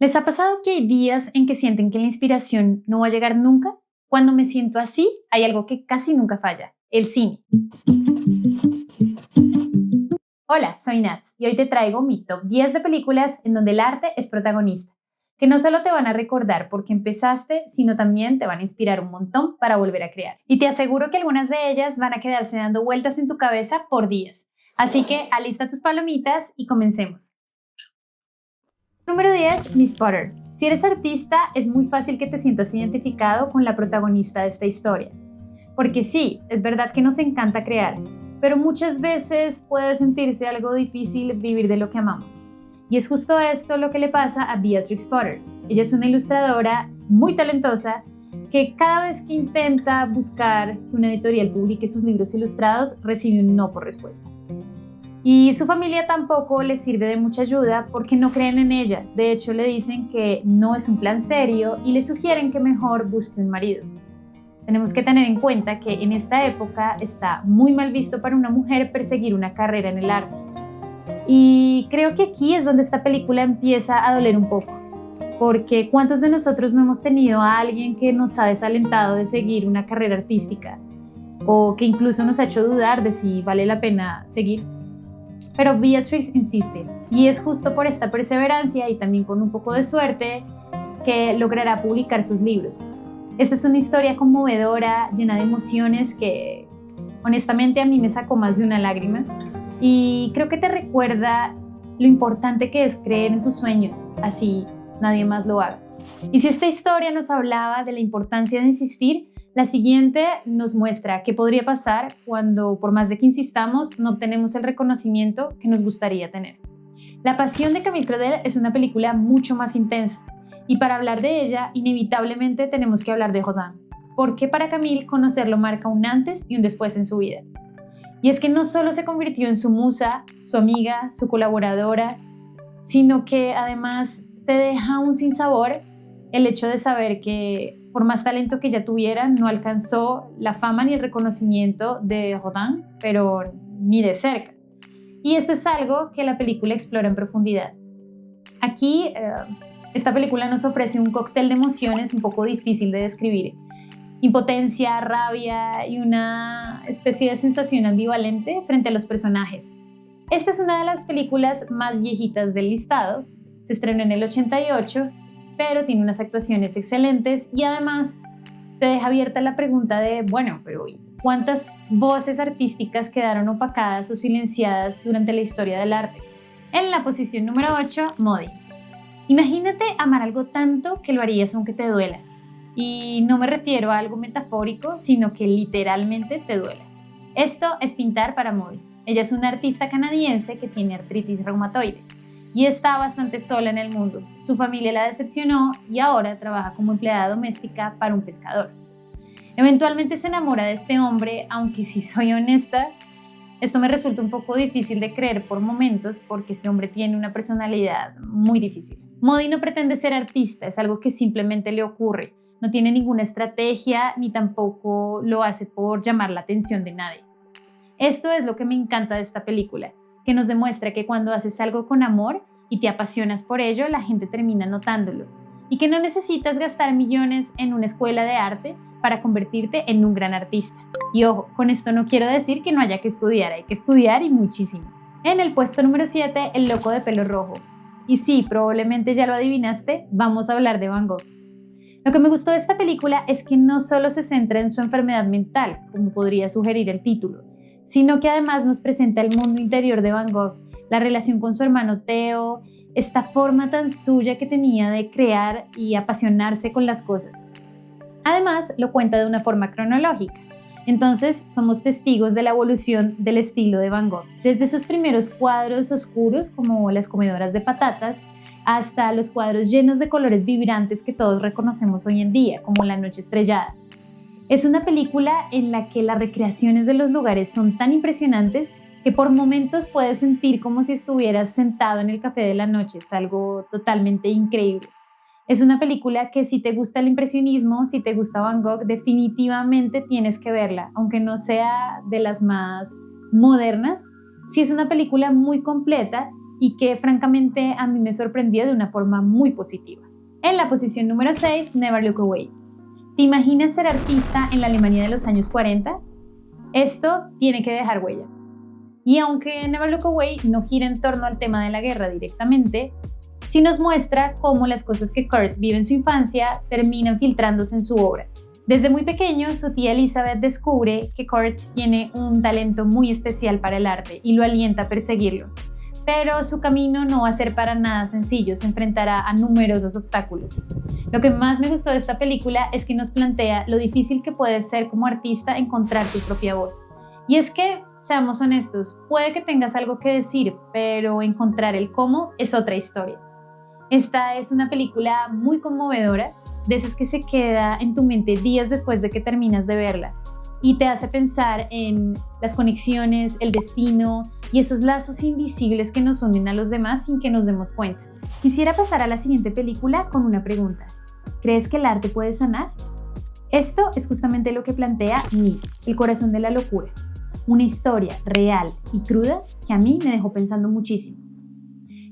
¿Les ha pasado que hay días en que sienten que la inspiración no va a llegar nunca? Cuando me siento así, hay algo que casi nunca falla: el cine. Hola, soy Nats y hoy te traigo mi top 10 de películas en donde el arte es protagonista, que no solo te van a recordar por qué empezaste, sino también te van a inspirar un montón para volver a crear. Y te aseguro que algunas de ellas van a quedarse dando vueltas en tu cabeza por días. Así que alista tus palomitas y comencemos. Número 10, Miss Potter. Si eres artista, es muy fácil que te sientas identificado con la protagonista de esta historia. Porque sí, es verdad que nos encanta crear, pero muchas veces puede sentirse algo difícil vivir de lo que amamos. Y es justo esto lo que le pasa a Beatrix Potter. Ella es una ilustradora muy talentosa que cada vez que intenta buscar que una editorial publique sus libros ilustrados, recibe un no por respuesta. Y su familia tampoco le sirve de mucha ayuda porque no creen en ella. De hecho, le dicen que no es un plan serio y le sugieren que mejor busque un marido. Tenemos que tener en cuenta que en esta época está muy mal visto para una mujer perseguir una carrera en el arte. Y creo que aquí es donde esta película empieza a doler un poco. Porque ¿cuántos de nosotros no hemos tenido a alguien que nos ha desalentado de seguir una carrera artística? O que incluso nos ha hecho dudar de si vale la pena seguir. Pero Beatrix insiste, y es justo por esta perseverancia y también con un poco de suerte que logrará publicar sus libros. Esta es una historia conmovedora, llena de emociones que honestamente a mí me sacó más de una lágrima, y creo que te recuerda lo importante que es creer en tus sueños, así nadie más lo haga. Y si esta historia nos hablaba de la importancia de insistir, la siguiente nos muestra qué podría pasar cuando, por más de que insistamos, no obtenemos el reconocimiento que nos gustaría tener. La Pasión de Camille Claudel es una película mucho más intensa, y para hablar de ella, inevitablemente tenemos que hablar de Rodin, porque para Camille conocerlo marca un antes y un después en su vida. Y es que no solo se convirtió en su musa, su amiga, su colaboradora, sino que además te deja un sinsabor el hecho de saber que por más talento que ella tuviera, no alcanzó la fama ni el reconocimiento de Rodin, pero ni de cerca. Y esto es algo que la película explora en profundidad. Aquí, esta película nos ofrece un cóctel de emociones un poco difícil de describir. Impotencia, rabia y una especie de sensación ambivalente frente a los personajes. Esta es una de las películas más viejitas del listado. Se estrenó en el 88, pero tiene unas actuaciones excelentes y además te deja abierta la pregunta de, bueno, pero ¿cuántas voces artísticas quedaron opacadas o silenciadas durante la historia del arte? En la posición número 8, Modi. Imagínate amar algo tanto que lo harías aunque te duela. Y no me refiero a algo metafórico, sino que literalmente te duela. Esto es pintar para Modi. Ella es una artista canadiense que tiene artritis reumatoide y está bastante sola en el mundo. Su familia la decepcionó y ahora trabaja como empleada doméstica para un pescador. Eventualmente se enamora de este hombre, aunque si soy honesta, esto me resulta un poco difícil de creer por momentos porque este hombre tiene una personalidad muy difícil. Modi no pretende ser artista, es algo que simplemente le ocurre. No tiene ninguna estrategia ni tampoco lo hace por llamar la atención de nadie. Esto es lo que me encanta de esta película, que nos demuestra que cuando haces algo con amor y te apasionas por ello, la gente termina notándolo. Y que no necesitas gastar millones en una escuela de arte para convertirte en un gran artista. Y ojo, con esto no quiero decir que no haya que estudiar, hay que estudiar y muchísimo. En el puesto número 7, El loco de pelo rojo. Y sí, probablemente ya lo adivinaste, vamos a hablar de Van Gogh. Lo que me gustó de esta película es que no solo se centra en su enfermedad mental, como podría sugerir el título, sino que además nos presenta el mundo interior de Van Gogh, la relación con su hermano Theo, esta forma tan suya que tenía de crear y apasionarse con las cosas. Además, lo cuenta de una forma cronológica. Entonces, somos testigos de la evolución del estilo de Van Gogh, desde sus primeros cuadros oscuros, como Las comedoras de patatas, hasta los cuadros llenos de colores vibrantes que todos reconocemos hoy en día, como La noche estrellada. Es una película en la que las recreaciones de los lugares son tan impresionantes que por momentos puedes sentir como si estuvieras sentado en el café de la noche. Es algo totalmente increíble. Es una película que si te gusta el impresionismo, si te gusta Van Gogh, definitivamente tienes que verla, aunque no sea de las más modernas. Sí es una película muy completa y que francamente a mí me sorprendió de una forma muy positiva. En la posición número 6, Never Look Away. ¿Te imaginas ser artista en la Alemania de los años 40? Esto tiene que dejar huella. Y aunque Never Look Away no gira en torno al tema de la guerra directamente, sí nos muestra cómo las cosas que Kurt vive en su infancia terminan filtrándose en su obra. Desde muy pequeño, su tía Elizabeth descubre que Kurt tiene un talento muy especial para el arte y lo alienta a perseguirlo. Pero su camino no va a ser para nada sencillo, se enfrentará a numerosos obstáculos. Lo que más me gustó de esta película es que nos plantea lo difícil que puede ser como artista encontrar tu propia voz. Y es que, seamos honestos, puede que tengas algo que decir, pero encontrar el cómo es otra historia. Esta es una película muy conmovedora, de esas que se queda en tu mente días después de que terminas de verla y te hace pensar en las conexiones, el destino y esos lazos invisibles que nos unen a los demás sin que nos demos cuenta. Quisiera pasar a la siguiente película con una pregunta. ¿Crees que el arte puede sanar? Esto es justamente lo que plantea Nis, El corazón de la locura, una historia real y cruda que a mí me dejó pensando muchísimo.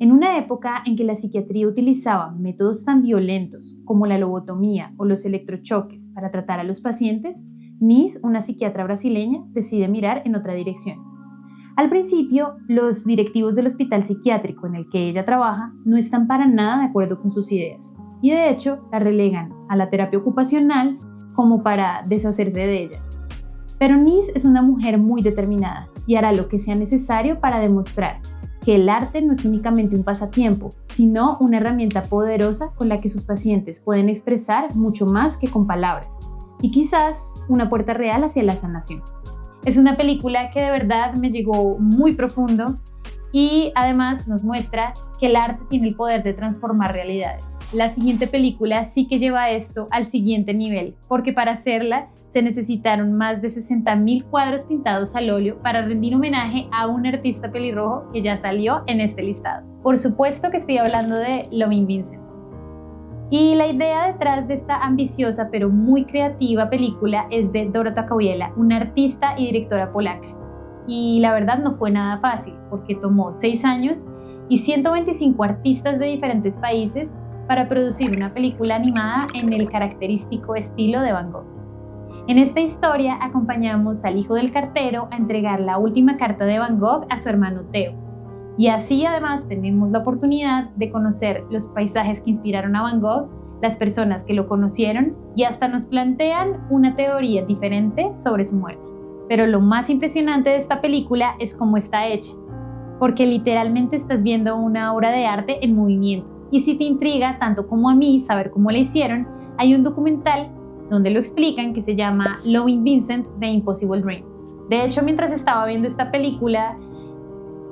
En una época en que la psiquiatría utilizaba métodos tan violentos como la lobotomía o los electrochoques para tratar a los pacientes, Nis, una psiquiatra brasileña, decide mirar en otra dirección. Al principio, los directivos del hospital psiquiátrico en el que ella trabaja no están para nada de acuerdo con sus ideas y de hecho la relegan a la terapia ocupacional como para deshacerse de ella. Pero Nis es una mujer muy determinada y hará lo que sea necesario para demostrar que el arte no es únicamente un pasatiempo, sino una herramienta poderosa con la que sus pacientes pueden expresar mucho más que con palabras, y quizás una puerta real hacia la sanación. Es una película que de verdad me llegó muy profundo y además nos muestra que el arte tiene el poder de transformar realidades. La siguiente película sí que lleva esto al siguiente nivel, porque para hacerla se necesitaron más de 60,000 cuadros pintados al óleo para rendir homenaje a un artista pelirrojo que ya salió en este listado. Por supuesto que estoy hablando de Loving Vincent. Y la idea detrás de esta ambiciosa pero muy creativa película es de Dorota Kawiela, una artista y directora polaca. Y la verdad no fue nada fácil, porque tomó 6 años y 125 artistas de diferentes países para producir una película animada en el característico estilo de Van Gogh. En esta historia acompañamos al hijo del cartero a entregar la última carta de Van Gogh a su hermano Theo. Y así además tenemos la oportunidad de conocer los paisajes que inspiraron a Van Gogh, las personas que lo conocieron y hasta nos plantean una teoría diferente sobre su muerte. Pero lo más impresionante de esta película es cómo está hecha, porque literalmente estás viendo una obra de arte en movimiento. Y si te intriga tanto como a mí saber cómo la hicieron, hay un documental donde lo explican que se llama Loving Vincent: The Impossible Dream. De hecho, mientras estaba viendo esta película,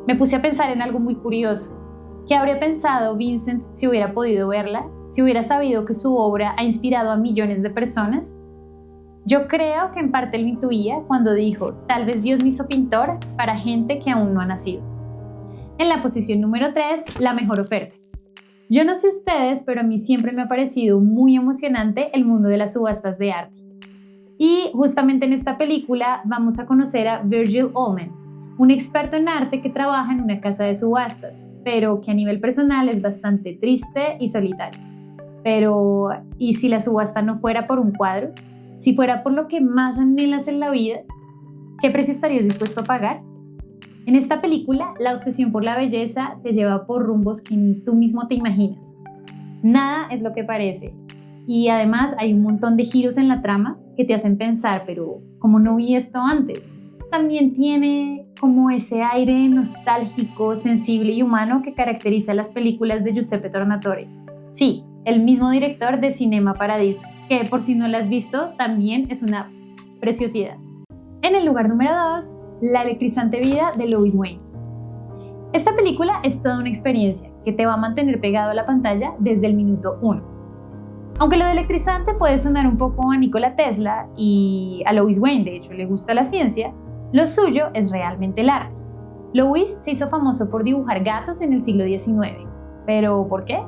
me puse a pensar en algo muy curioso. ¿Qué habría pensado Vincent si hubiera podido verla? Si hubiera sabido que su obra ha inspirado a millones de personas. Yo creo que en parte lo intuía cuando dijo, tal vez Dios me hizo pintor para gente que aún no ha nacido. En la posición número 3, La mejor oferta. Yo no sé ustedes, pero a mí siempre me ha parecido muy emocionante el mundo de las subastas de arte. Y justamente en esta película vamos a conocer a Virgil Ullman, un experto en arte que trabaja en una casa de subastas, pero que a nivel personal es bastante triste y solitario. Pero, ¿y si la subasta no fuera por un cuadro? Si fuera por lo que más anhelas en la vida, ¿qué precio estarías dispuesto a pagar? En esta película, la obsesión por la belleza te lleva por rumbos que ni tú mismo te imaginas. Nada es lo que parece. Y además hay un montón de giros en la trama que te hacen pensar, pero ¿cómo no vi esto antes? También tiene como ese aire nostálgico, sensible y humano que caracteriza las películas de Giuseppe Tornatore. Sí, el mismo director de Cinema Paradiso, que por si no la has visto, también es una preciosidad. En el lugar número 2, La electrizante vida de Lois Wayne. Esta película es toda una experiencia que te va a mantener pegado a la pantalla desde el minuto 1. Aunque lo de electrizante puede sonar un poco a Nikola Tesla y a Lois Wayne, de hecho, le gusta la ciencia, lo suyo es realmente el arte. Lois se hizo famoso por dibujar gatos en el siglo XIX. ¿Pero por qué?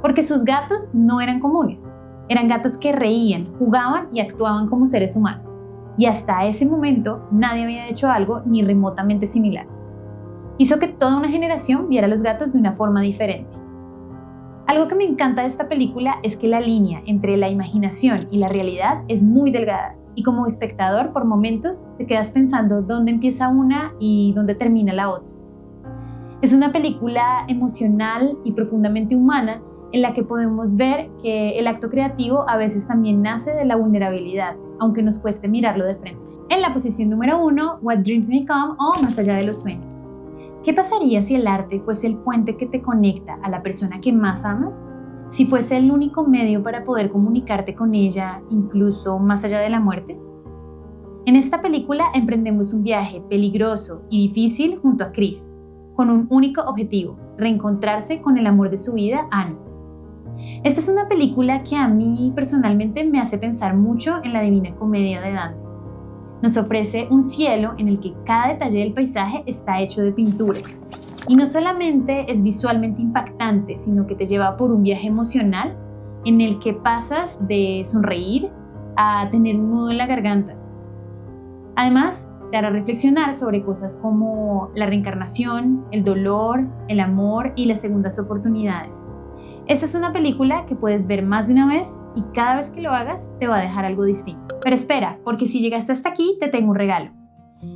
Porque sus gatos no eran comunes. Eran gatos que reían, jugaban y actuaban como seres humanos. Y hasta ese momento nadie había hecho algo ni remotamente similar. Hizo que toda una generación viera a los gatos de una forma diferente. Algo que me encanta de esta película es que la línea entre la imaginación y la realidad es muy delgada, y como espectador por momentos te quedas pensando dónde empieza una y dónde termina la otra. Es una película emocional y profundamente humana en la que podemos ver que el acto creativo a veces también nace de la vulnerabilidad, aunque nos cueste mirarlo de frente. En la posición número 1, What Dreams May Come o Más allá de los sueños. ¿Qué pasaría si el arte fuese el puente que te conecta a la persona que más amas? Si fuese el único medio para poder comunicarte con ella, incluso más allá de la muerte. En esta película emprendemos un viaje peligroso y difícil junto a Chris, con un único objetivo: reencontrarse con el amor de su vida, Annie. Esta es una película que a mí personalmente me hace pensar mucho en la Divina Comedia de Dante. Nos ofrece un cielo en el que cada detalle del paisaje está hecho de pintura. Y no solamente es visualmente impactante, sino que te lleva por un viaje emocional en el que pasas de sonreír a tener un nudo en la garganta. Además, te hará reflexionar sobre cosas como la reencarnación, el dolor, el amor y las segundas oportunidades. Esta es una película que puedes ver más de una vez y cada vez que lo hagas te va a dejar algo distinto. Pero espera, porque si llegaste hasta aquí te tengo un regalo.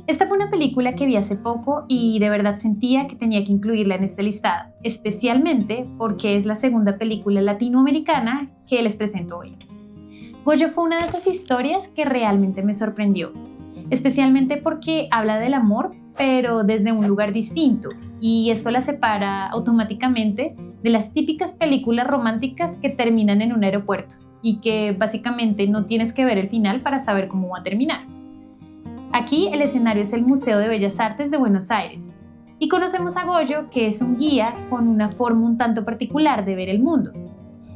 Esta fue una película que vi hace poco y de verdad sentía que tenía que incluirla en este listado, especialmente porque es la segunda película latinoamericana que les presento hoy. Goyo fue una de esas historias que realmente me sorprendió, especialmente porque habla del amor, pero desde un lugar distinto, y esto la separa automáticamente de las típicas películas románticas que terminan en un aeropuerto y que básicamente no tienes que ver el final para saber cómo va a terminar. Aquí el escenario es el Museo de Bellas Artes de Buenos Aires y conocemos a Goyo, que es un guía con una forma un tanto particular de ver el mundo.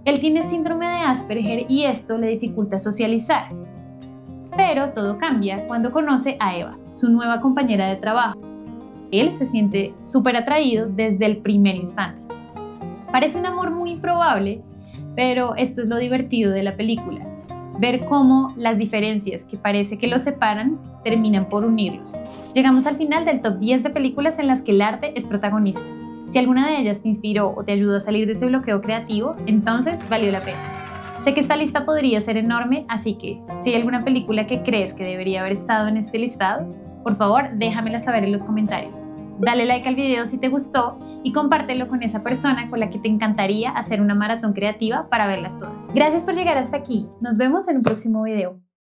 Él tiene síndrome de Asperger y esto le dificulta socializar. Pero todo cambia cuando conoce a Eva, su nueva compañera de trabajo. Él se siente súper atraído desde el primer instante. Parece un amor muy improbable, pero esto es lo divertido de la película. Ver cómo las diferencias que parece que los separan terminan por unirlos. Llegamos al final del top 10 de películas en las que el arte es protagonista. Si alguna de ellas te inspiró o te ayudó a salir de ese bloqueo creativo, entonces valió la pena. Sé que esta lista podría ser enorme, así que si hay alguna película que crees que debería haber estado en este listado, por favor déjamela saber en los comentarios. Dale like al video si te gustó y compártelo con esa persona con la que te encantaría hacer una maratón creativa para verlas todas. Gracias por llegar hasta aquí. Nos vemos en un próximo video.